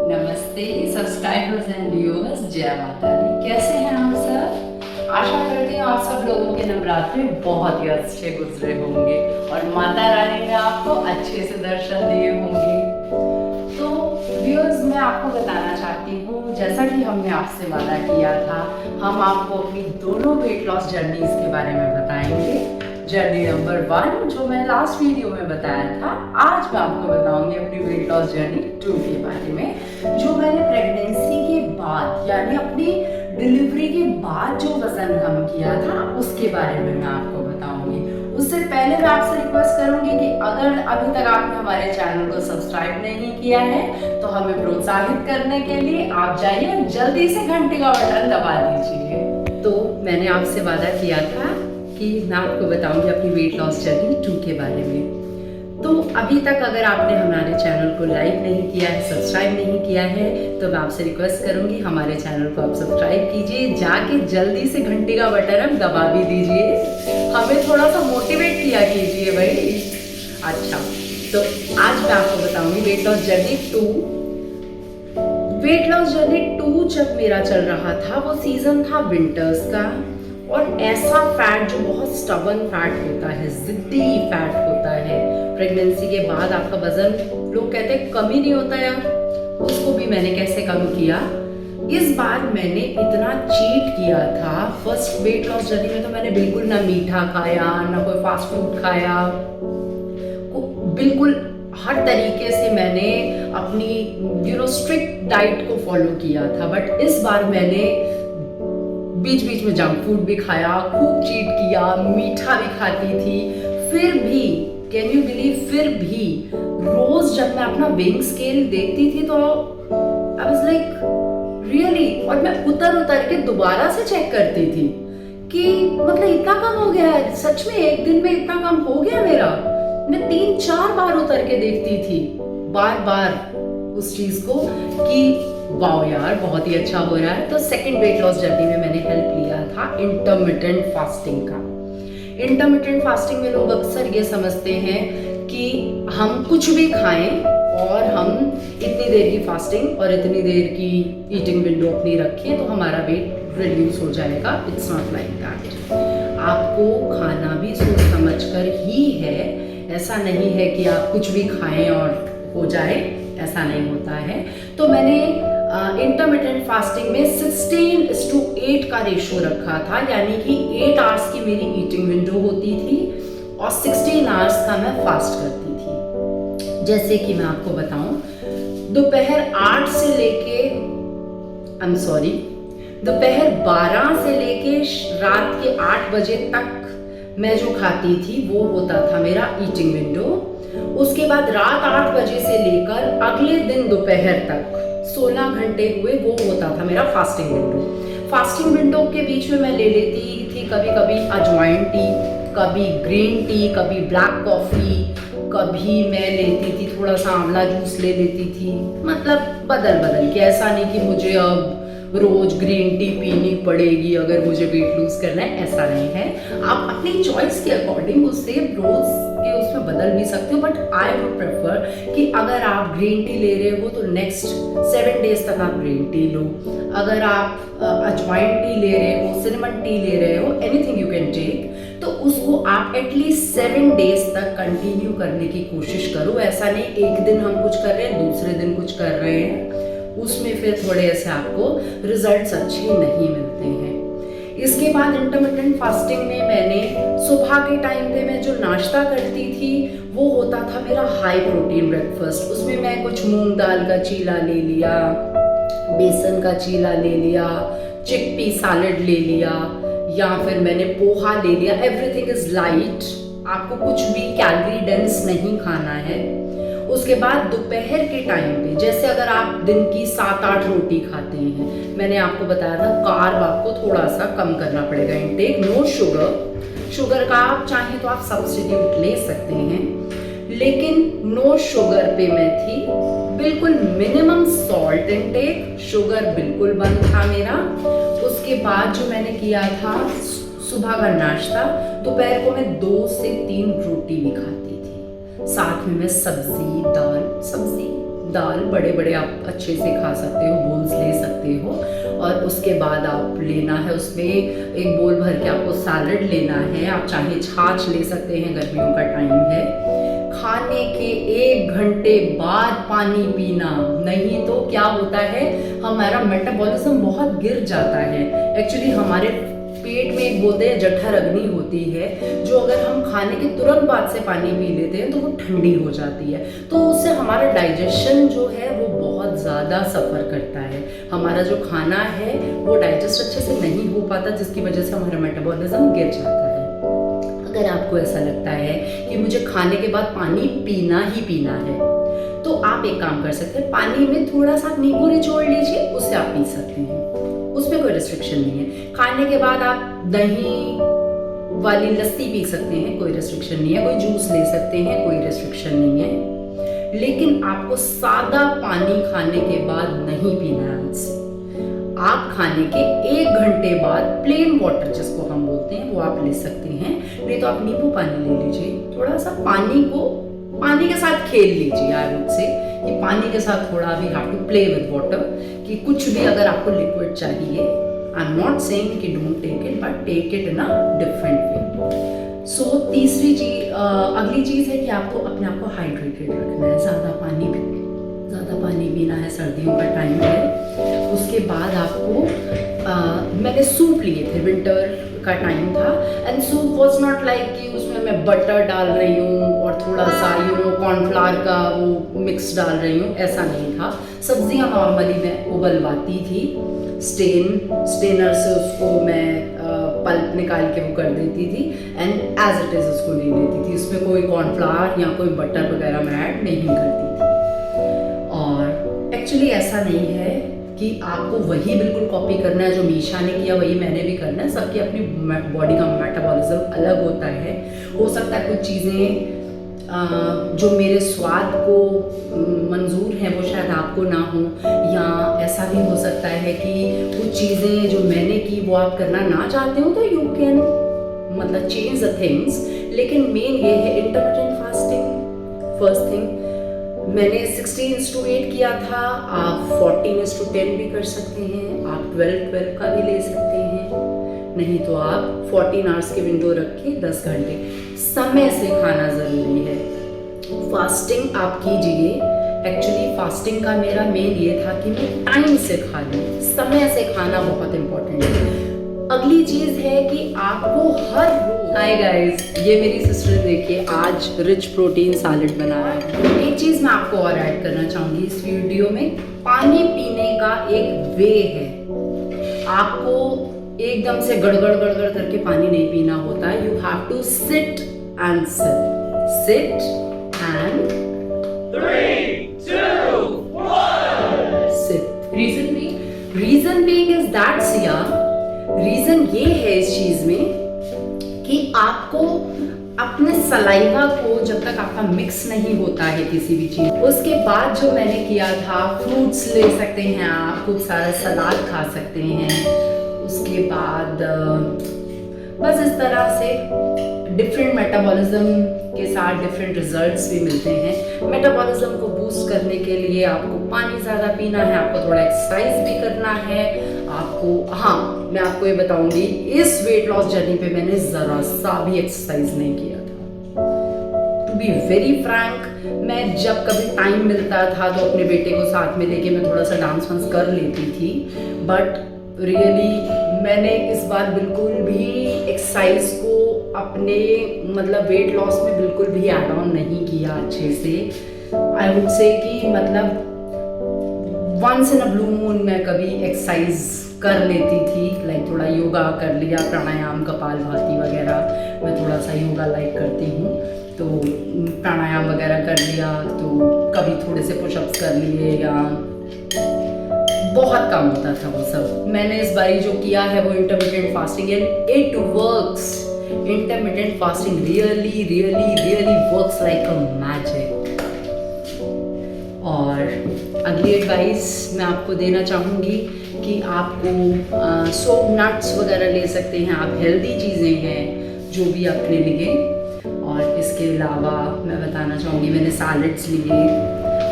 नमस्ते subscribers and viewers, जय माता दी। कैसे हैं आप सब? आशा करती हूँ आप सब लोगों के नवरात्रे बहुत ही अच्छे गुजरे होंगे और माता रानी ने आपको अच्छे से दर्शन दिए होंगे। तो व्यूअर्स, मैं आपको बताना चाहती हूँ, जैसा कि हमने आपसे वादा किया था, हम आपको अपनी दोनों वेट लॉस जर्नीज के बारे में बताएंगे। जर्नी नंबर 1 जो मैं लास्ट वीडियो में बताया था, आज मैं आपको बताऊंगी अपनी वेट लॉस जर्नी 2 के बारे में, जो मैंने प्रेगनेंसी के बाद यानी अपनी डिलीवरी के बाद जो वजन कम किया था उसके बारे में मैं आपको बताऊंगी। उससे पहले मैं आपसे रिक्वेस्ट करूंगी कि अगर अभी तक आपने हमारे चैनल को सब्सक्राइब नहीं किया है तो हमें प्रोत्साहित करने के लिए आप जाइए जल्दी से घंटी का बटन दबा दीजिए। तो मैंने आपसे वादा किया था कि मैं आपको बताऊंगी अपनी वेट लॉस जर्नी 2 के बारे में। तो अभी तक अगर आपने हमारे चैनल को लाइक नहीं किया है, सब्सक्राइब नहीं किया है, तो मैं आपसे रिक्वेस्ट करूंगी हमारे चैनल को आप सब्सक्राइब कीजिए, जाके जल्दी से घंटी का बटन हम दबा भी दीजिए, हमें थोड़ा सा मोटिवेट किया कीजिए भाई। अच्छा, तो आज मैं आपको बताऊंगी weight loss journey 2। Weight loss journey 2 जब मेरा चल रहा था, वो सीजन था विंटर्स का, और ऐसा फैट जो बहुत स्टबन फैट होता है, जिद्दी फैट होता है। प्रेगनेंसी के बाद आपका वजन, लोग कहते हैं कम ही नहीं होता यार, उसको भी मैंने कैसे कम किया। इस बार मैंने इतना चीट किया था फर्स्ट वेट लॉस जर्नी में, तो मैंने बिल्कुल ना मीठा खाया, ना कोई फास्ट फूड खाया, बिल्कुल हर तरीके से मैंने अपनी स्ट्रिक्ट डाइट को फॉलो किया था। बट इस बार मैंने बीच बीच में जंक फूड भी खाया, खूब चीट किया, मीठा भी खाती थी। फिर भी कैन यू बिलीव, फिर भी रोज जब मैं अपना वेइंग स्केल देखती थी तो आई वाज लाइक रियली, और मैं उतर के दोबारा से चेक करती थी कि मतलब इतना कम हो गया है, सच में एक दिन में इतना कम हो गया मेरा। मैं 3-4 बार उतर के देखती थी बार बार उस चीज को कि वाओ यार बहुत ही अच्छा हो रहा है। तो सेकंड वेट लॉस जर्नी में मैंने हेल्प लिया था इंटरमिटेंट फास्टिंग का। इंटरमिटेंट फास्टिंग में लोग अक्सर ये समझते हैं कि हम कुछ भी खाएं और हम इतनी देर की फास्टिंग और इतनी देर की ईटिंग विंडो अपनी रखें तो हमारा वेट रिड्यूस हो जाएगा। It's not like that. आपको खाना भी सोच समझ कर ही है, ऐसा नहीं है कि आप कुछ भी खाएं और हो जाए, ऐसा नहीं होता है। तो मैंने इंटरमिटेंट फास्टिंग में 16:8 का रेशो रखा था, यानी कि 8 आवर्स की मेरी ईटिंग विंडो होती थी और 16 आवर्स का मैं फास्ट करती थी। जैसे कि मैं आपको बताऊं, दोपहर 12 से लेके रात के 8 बजे तक मैं जो खाती थी वो होता था मेरा ईटिंग विंडो। उसके बाद रात 8 बजे से लेकर अगले दिन दोपहर तक 16 घंटे हुए, वो होता था मेरा फास्टिंग विंडो। फास्टिंग विंडो के बीच में मैं ले लेती थी कभी कभी अजवाइन टी, कभी ग्रीन टी, कभी ब्लैक कॉफी, कभी मैं लेती थी थोड़ा सा आंवला जूस ले लेती थी। मतलब बदल बदल के, ऐसा नहीं कि मुझे अब रोज ग्रीन टी पीनी पड़ेगी अगर मुझे वेट लूज करना है, ऐसा नहीं है। आप अपनी चॉइस के अकॉर्डिंग उससे रोज के उसमें बदल भी सकते हो। बट आई वुड प्रेफर कि अगर आप ग्रीन टी ले रहे हो तो नेक्स्ट 7 डेज तक आप ग्रीन टी लो। अगर आप अजवाइन टी ले रहे हो, सिनेमन टी ले रहे हो, एनीथिंग यू कैन टेक, तो उसको आप एटलीस्ट 7 डेज तक कंटिन्यू करने की कोशिश करो। ऐसा नहीं एक दिन हम कुछ कर रहे हैं दूसरे दिन कुछ कर रहे हैं, उसमें फिर थोड़े ऐसे आपको रिजल्ट्स अच्छे नहीं मिलते हैं। इसके बाद इंटरमिटेंट फास्टिंग में मैंने सुबह के टाइम पे मैं जो नाश्ता करती थी वो होता था मेरा हाई प्रोटीन ब्रेकफास्ट। उसमें मैं कुछ मूंग दाल का चीला ले लिया, बेसन का चीला ले लिया, चिकपी सैलेड ले लिया, या फिर मैंने पोहा ले लिया। एवरीथिंग इज लाइट, आपको कुछ भी कैलोरी डेंस नहीं खाना है। उसके बाद दोपहर के टाइम पे, जैसे अगर आप दिन की 7-8 रोटी खाते हैं, मैंने आपको बताया था कार्ब आपको थोड़ा सा कम करना पड़ेगा इंटेक। नो शुगर का आप चाहें तो आप सब्स्टिट्यूट ले सकते हैं, लेकिन नो शुगर पे मैं थी। बिल्कुल मिनिमम सॉल्ट इंटेक, शुगर बिल्कुल बंद था मेरा। उसके बाद जो मैंने किया था सुबह का नाश्ता, दोपहर को मैं 2 से 3 रोटी भी खाती थी, साथ में मैं सब्जी दाल बड़े बड़े आप अच्छे से खा सकते हो, बोल्स ले सकते हो। और उसके बाद आप लेना है उसमें एक बोल भर के आपको सैलड लेना है। आप चाहे छाछ ले सकते हैं, गर्मियों का टाइम है। खाने के 1 घंटे बाद पानी पीना, नहीं तो क्या होता है हमारा मेटाबॉलिज्म बहुत गिर जाता है। एक्चुअली हमारे पेट में एक बोलते हैं जठर अग्नि होती है, जो अगर हम खाने के तुरंत बाद से पानी पी लेते हैं तो वो ठंडी हो जाती है, तो उससे हमारा डाइजेशन जो है वो बहुत ज़्यादा सफ़र करता है। हमारा जो खाना है वो डाइजेस्ट अच्छे से नहीं हो पाता, जिसकी वजह से हमारा मेटाबॉलिज्म गिर जाता है। अगर आपको ऐसा लगता है कि मुझे खाने के बाद पानी पीना ही पीना है, तो आप एक काम कर सकते हैं, पानी में थोड़ा सा नींबू निचोड़ लीजिए, उससे आप पी सकते हैं, उसमें कोई रिस्ट्रिक्शन नहीं है। खाने के बाद आप दही वाली लस्सी पी सकते हैं, कोई रिस्ट्रिक्शन नहीं है। कोई जूस ले सकते हैं, कोई रिस्ट्रिक्शन नहीं है। लेकिन आपको सादा पानी खाने के बाद नहीं पीना है। इससे आप खाने के 1 घंटे बाद प्लेन वाटर जिसको हम बोलते हैं वो आप ले सकते हैं, नहीं तो आप नींबू पानी ले लीजिए। थोड़ा सा पानी के साथ खेल लीजिए। आई वुड से कि पानी के साथ थोड़ा भी have to play with water, कि कुछ भी अगर आपको लिक्विड चाहिए, आई एम नॉट सेइंग कि don't take it, but take it in a different way. So तीसरी चीज, अगली चीज़ है कि आपको अपने आप को हाइड्रेटेड रखना है। ज़्यादा पानी पीना है, सर्दियों का टाइम है। उसके बाद आपको मैंने सूप लिए थे, विंटर का टाइम था, and soup was not like कि उसमें मैं बटर डाल रही हूँ और थोड़ा सा कॉर्नफ्लावर का वो मिक्स डाल रही हूँ, ऐसा नहीं था। सब्जियाँ नॉर्मली मैं उबलवाती थी, स्टेनर से उसको मैं पल्प निकाल के वो कर देती थी, एंड एज इट इज़ उसको ले लेती थी। उसमें कोई कॉर्नफ्लावर या कोई बटर वगैरह मैं ऐड नहीं करती थी। और एक्चुअली ऐसा नहीं है कि आपको वही बिल्कुल कॉपी करना है जो मीशा ने किया, वही मैंने भी करना है। सबकी अपनी बॉडी का मेटाबॉलिज्म अलग होता है। हो सकता है कुछ चीज़ें जो मेरे स्वाद को मंजूर हैं वो शायद आपको ना हो, या ऐसा भी हो सकता है कि कुछ चीज़ें जो मैंने की वो आप करना ना चाहते हो, तो यू कैन मतलब चेंज द थिंग्स। लेकिन मेन ये है इंटरमिटेंट फास्टिंग। फर्स्ट थिंग, मैंने 16:8 किया था, आप 14:10 भी कर सकते हैं, आप 12:12 का भी ले सकते हैं, नहीं तो आप 14 आवर्स की विंडो रख के 10 घंटे। समय से खाना ज़रूरी है। फास्टिंग आप कीजिए। एक्चुअली फास्टिंग का मेरा मेन ये था कि मैं टाइम से खा लूँ, समय से खाना बहुत इम्पोर्टेंट है। अगली चीज़ है कि आपको हर रोज, हाय गाइस, ये मेरी सिस्टर देखिए आज रिच प्रोटीन सैलेड बना रहा है। एक चीज़ मैं आपको और ऐड करना चाहूँगी इस वीडियो में, पानी पीने का एक वे है। आपको एकदम से गड़गड़ करके पानी नहीं पीना होता है। You have to sit and sit and 3, 2, 1 sit. Reason being is that सिया, रीजन ये है इस चीज में कि आपको अपने सलाइवा को जब तक आपका मिक्स नहीं होता है किसी भी चीज, उसके बाद जो मैंने किया था, फ्रूट्स ले सकते हैं आप, खूब सारा सलाद खा सकते हैं। उसके बाद बस इस तरह से डिफरेंट मेटाबॉलिज्म के साथ डिफरेंट रिजल्ट्स भी मिलते हैं। मेटाबॉलिज्म को बूस्ट करने के लिए आपको पानी ज़्यादा पीना है, आपको थोड़ा एक्सरसाइज भी करना है आपको। हाँ, मैं आपको ये बताऊंगी, इस वेट लॉस जर्नी पे मैंने ज़रा सा भी एक्सरसाइज नहीं किया था। टू बी वेरी फ्रैंक, मैं जब कभी टाइम मिलता था तो अपने बेटे को साथ में लेके मैं थोड़ा सा डांस वांस कर लेती थी, बट रियली मैंने इस बार बिल्कुल भी एक्सरसाइज को अपने मतलब वेट लॉस में बिल्कुल भी ऐड ऑन नहीं किया अच्छे से। आई वुड से कि मतलब once in a blue moon मैं कभी एक्सरसाइज कर लेती थी, लाइक थोड़ा योगा कर लिया, प्राणायाम, कपालभाति वगैरह। मैं थोड़ा सा योगा लाइक करती हूँ, तो प्राणायाम वगैरह कर लिया, तो कभी थोड़े से पुशअप्स कर लिए, या बहुत कम होता था वो सब। मैंने इस बारी जो किया है वो intermittent fasting, and it works. Intermittent fasting really works like a magic. और अगली एडवाइस मैं आपको देना चाहूँगी कि आपको सोप नट्स वगैरह ले सकते हैं आप, हेल्दी चीज़ें हैं जो भी अपने लिए। और इसके अलावा मैं बताना चाहूँगी, मैंने सैलड्स लिए,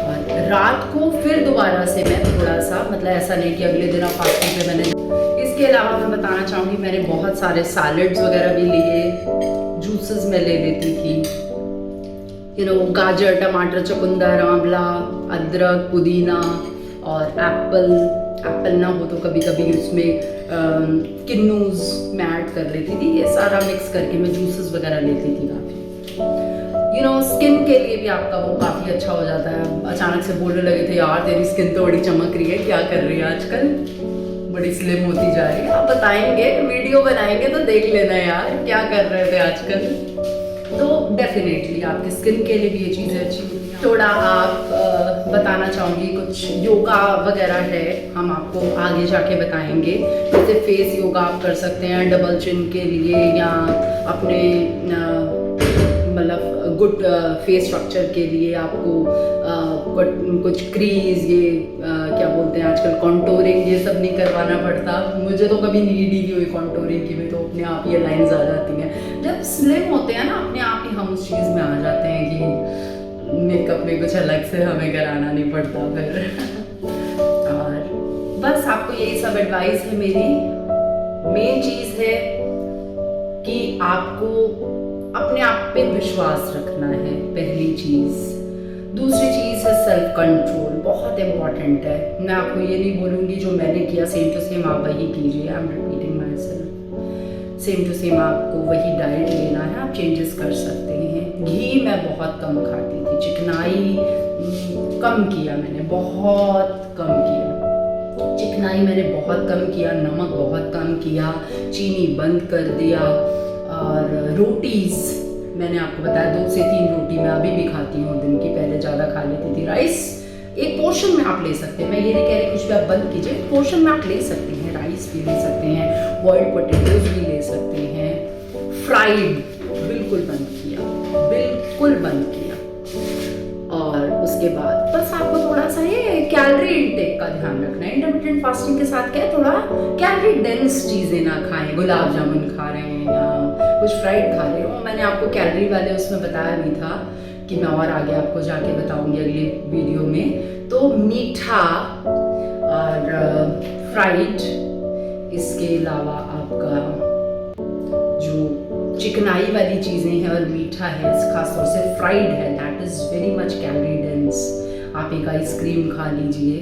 और रात को फिर दोबारा से मैं थोड़ा सा, मतलब ऐसा नहीं कि अगले दिन आप फास्टिंग पे मैंने। इसके अलावा मैं बताना चाहूँगी मैंने बहुत सारे सैलड्स वगैरह भी लिए, जूसेस मैं ले लेती थी, गाजर, टमाटर, चुकंदर, आंवला, अदरक, पुदीना और एप्पल ना हो तो कभी कभी उसमें किन्नूज मैं ऐड कर लेती थी। ये सारा मिक्स करके मैं जूसेस वगैरह लेती थी काफ़ी। स्किन के लिए भी आपका वो काफ़ी अच्छा हो जाता है। अचानक से बोलने लगे थे यार तेरी स्किन तो बड़ी चमक रही है, क्या कर रही है आजकल, बड़ी स्लिम होती जा रही है। आप बताएंगे, वीडियो बनाएंगे तो देख लेना यार क्या कर रहे थे आजकल। तो डेफिनेटली आपकी स्किन के लिए भी ये चीज़ें अच्छी होती हैं। थोड़ा आप बताना चाहूँगी कुछ योगा वगैरह है, हम आपको आगे जाके बताएंगे। जैसे फेस योगा आप कर सकते हैं डबल चिन के लिए, या अपने मतलब गुड फेस स्ट्रक्चर के लिए आपको कुछ क्रीज, ये क्या बोलते हैं आजकल कॉन्टोरिंग, ये सब नहीं करवाना पड़ता। मुझे तो कभी नीड ही नहीं हुई कॉन्टोरिंग की, में तो अपने आप ये लाइंस आ जाती हैं। जब स्लिम होते हैं ना अपने आप ही हम उस चीज़ में आ जाते हैं कि मेकअप में कुछ अलग से हमें कराना नहीं पड़ता फिर। और बस आपको यही सब एडवाइस है मेरी। मेन चीज़ है कि आपको अपने आप पे विश्वास रखना है, पहली चीज़। दूसरी चीज़ है सेल्फ कंट्रोल, बहुत इंपॉर्टेंट है। मैं आपको ये नहीं बोलूँगी जो मैंने किया सेम टू सेम आप वही कीजिए, I am repeating myself. Same to same आपको वही डाइट लेना है, आप चेंजेस कर सकते हैं। घी मैं बहुत कम खाती थी, चिकनाई कम किया मैंने, बहुत कम किया। चिकनाई मैंने बहुत कम किया, नमक बहुत कम किया, चीनी बंद कर दिया। और रोटीज़ मैंने आपको बताया 2 से 3 रोटी मैं अभी भी खाती हूँ दिन की, पहले ज़्यादा खा लेती थी। राइस एक पोर्शन में आप ले सकते हैं, मैं ये नहीं कह रही कुछ भी आप बंद कीजिए, पोर्शन में आप ले सकते हैं। राइस भी ले सकते हैं, बॉइल्ड पोटैटोज भी ले सकते हैं। फ्राइड बिल्कुल बंद किया, बिल्कुल बंद किया। और उसके बाद बस आपको थोड़ा सा ये कैलोरी इनटेक का ध्यान रखना है। इंटरमिटेंट फास्टिंग के साथ क्या है, थोड़ा कैलोरी डेंस चीज़ें ना खाएं। गुलाब जामुन खा रहे हैं या कुछ फ्राइड खा रहे हो, मैंने आपको कैलोरी वाले उसमें बताया भी था कि मैं और आगे आपको जाके बताऊंगी अगले वीडियो में। तो मीठा और फ्राइड, इसके अलावा आपका जो चिकनाई वाली चीज़ें हैं और मीठा है, खासतौर से फ्राइड है, that is very much calorie dense. आप एक आइसक्रीम खा लीजिए,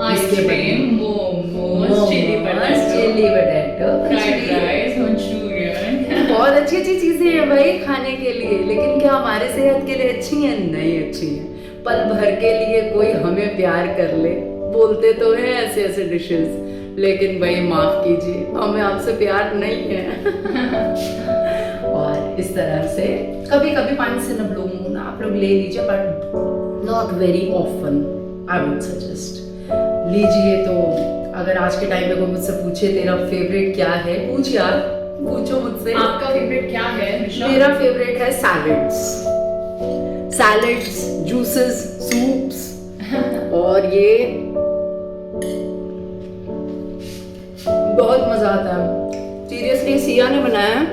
ice cream, momos, chilli potato, fried rice, Manchurian, बहुत अच्छी अच्छी चीज़ें हैं भाई खाने के लिए, लेकिन क्या हमारे सेहत के लिए अच्छी हैं? नहीं अच्छी हैं। पल भर के लिए कोई हमें प्यार कर ले, बोलते तो हैं ऐसे ऐसे डिशेस, लेकिन भाई माफ़ कीजिए हमें आपसे प्यार नहीं है। और इस तरह से कभी कभी पानी से नबलूंगा आप लोग ले लीजिए, but not very often, I would suggest. लीजिए तो अगर आज के टाइम में कोई मुझसे पूछे तेरा फेवरेट क्या है, पूछिए आप, पूछो मुझसे आपका फेवरेट क्या है? मेरा फेवरेट है सैलड्स, जूसेस, सूप्स और ये बहुत मजा आता है। सीरियसली सिया ने बनाया है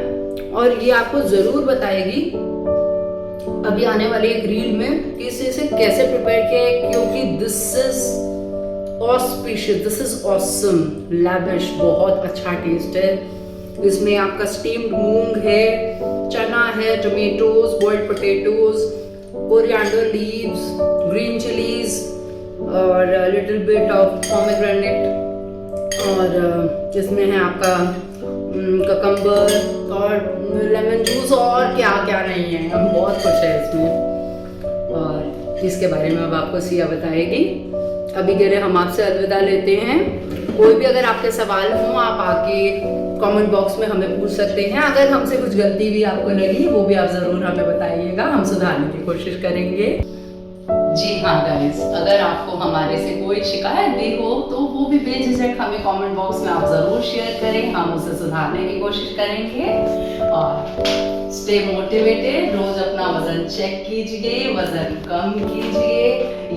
और ये आपको जरूर बताएगी अभी आने वाले एक रील में कि इसे कैसे प्रिपेयर किया है, क्योंकि this is auspicious, this is awesome, lavish, बहुत अच्छा टेस्ट है। इसमें आपका स्टीम्ड मूंग है, चना है, tomatoes, boiled potatoes, coriander leaves, green chillies और लिटिल बिट ऑफ पोमेग्रेनेट, और इसमें है आपका ककम्बर और लेमन जूस और क्या क्या नहीं है, हम बहुत कुछ है इसमें, और इसके बारे में अब आपको सिया बताएगी। अभी के लिए हम आपसे अलविदा लेते हैं। कोई भी अगर आपके सवाल हो आप आके कमेंट बॉक्स में हमें पूछ सकते हैं। अगर हमसे कुछ गलती भी आपको लगी वो भी आप ज़रूर हमें बताइएगा, हम सुधारने की कोशिश करेंगे। जी हाँ गाइस, अगर आपको हमारे से कोई शिकायत भी हो तो वो भी बेझिझक हमें कमेंट बॉक्स में आप ज़रूर शेयर करें, हम उसे सुधारने की कोशिश करेंगे। और स्टे मोटिवेटेड, रोज अपना वजन चेक कीजिए, वजन कम कीजिए।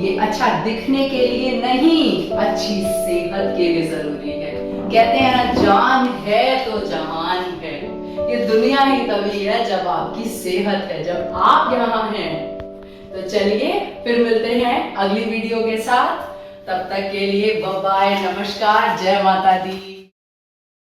ये अच्छा दिखने के लिए नहीं, अच्छी सेहत के लिए जरूरी है। कहते हैं ना, जान है तो जहान है। ये दुनिया ही तभी है जब आपकी सेहत है, जब आप यहाँ हैं तो चलिए फिर मिलते हैं अगली वीडियो के साथ, तब तक के लिए बाय बाय, नमस्कार, जय माता दी।